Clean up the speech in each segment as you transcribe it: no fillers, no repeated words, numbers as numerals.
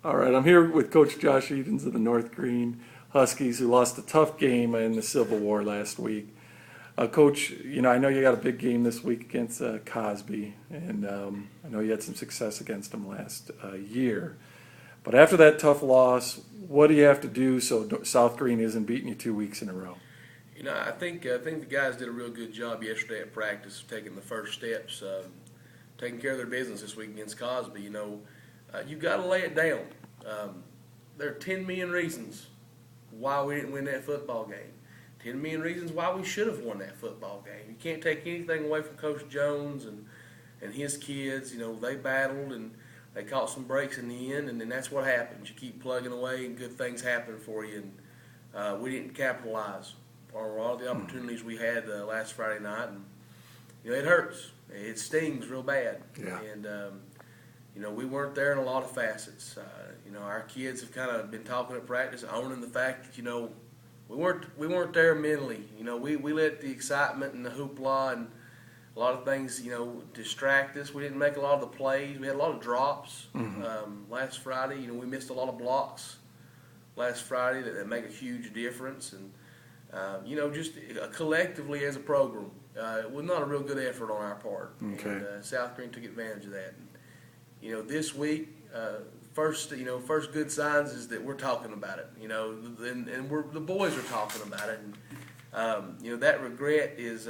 All right, I'm here with Coach Josh Edens of the North Green Huskies, who lost a tough game in the Civil War last week. Coach, I know you got a big game this week against Cosby, and I know you had some success against them last year. But after that tough loss, what do you have to do so South Green isn't beating you 2 weeks in a row? I think the guys did a real good job yesterday at practice, taking the first steps, taking care of their business this week against Cosby. You've got to lay it down. There are 10 million reasons why we didn't win that football game. 10 million reasons why we should have won that football game. You can't take anything away from Coach Jones and his kids. They battled and they caught some breaks in the end, and then that's what happens. You keep plugging away and good things happen for you, and we didn't capitalize on all the opportunities we had last Friday night, and it hurts. It stings real bad. Yeah. And we weren't there in a lot of facets. Our kids have kind of been talking at practice, owning the fact that we weren't there mentally. We let the excitement and the hoopla and a lot of things distract us. We didn't make a lot of the plays. We had a lot of drops last Friday. We missed a lot of blocks last Friday that make a huge difference. And just collectively as a program, it was not a real good effort on our part. Okay. And South Green took advantage of that. And, this week, first good signs is that we're talking about it. And the boys are talking about it. And that regret is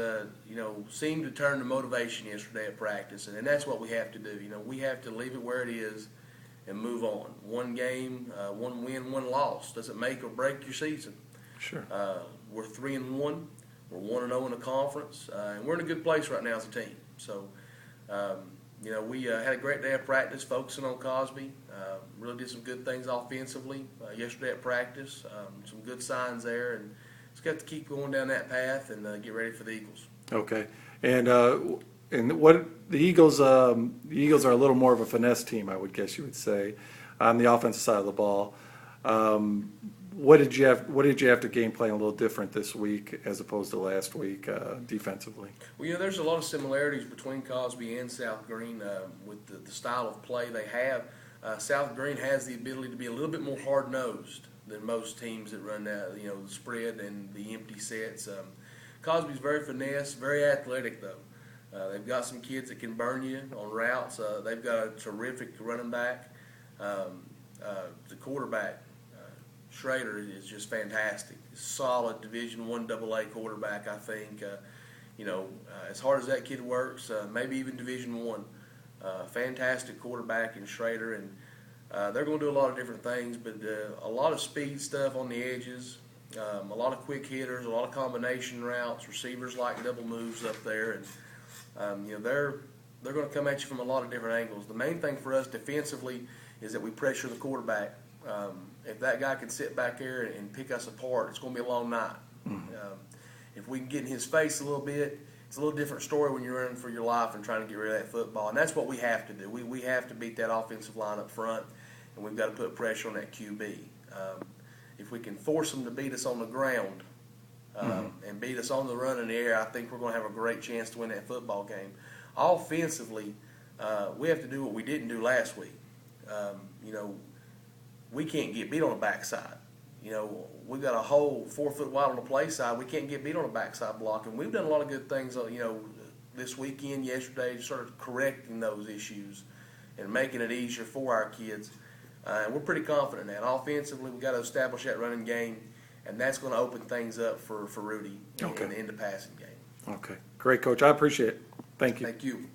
seemed to turn to motivation yesterday at practice, and that's what we have to do. We have to leave it where it is and move on. One game, one win, one loss doesn't make or break your season. Sure. We're 3-1. We're 1-0 in the conference, and we're in a good place right now as a team. So, we had a great day of practice focusing on Cosby. Really did some good things offensively yesterday at practice. Some good signs there, and just got to keep going down that path and get ready for the Eagles. Okay. And what the Eagles are a little more of a finesse team, I would guess you would say, on the offensive side of the ball. What did you have to game plan a little different this week as opposed to last week defensively? Well, there's a lot of similarities between Cosby and South Green with the style of play they have. South Green has the ability to be a little bit more hard-nosed than most teams that run the spread and the empty sets. Cosby's very finesse, very athletic though. They've got some kids that can burn you on routes. They've got a terrific running back. The quarterback, Schrader, is just fantastic. Solid Division I AA quarterback, I think. As hard as that kid works, maybe even Division I. Fantastic quarterback in Schrader, and they're going to do a lot of different things, but a lot of speed stuff on the edges, a lot of quick hitters, a lot of combination routes. Receivers like double moves up there, and they're going to come at you from a lot of different angles. The main thing for us defensively is that we pressure the quarterback. If that guy can sit back there and pick us apart, it's going to be a long night. If we can get in his face a little bit, it's a little different story when you're running for your life and trying to get rid of that football. And that's what we have to do. We have to beat that offensive line up front, and we've got to put pressure on that QB. If we can force them to beat us on the ground and beat us on the run in the air, I think we're going to have a great chance to win that football game. Offensively, we have to do what we didn't do last week. We can't get beat on the backside. We got a hole 4 foot wide on the play side. We can't get beat on the backside block, and we've done a lot of good things. This weekend, yesterday, sort of correcting those issues and making it easier for our kids. And we're pretty confident in that. Offensively, we've got to establish that running game, and that's going to open things up for Rudy in the passing game. Okay. Great, Coach. I appreciate it. Thank you. Thank you.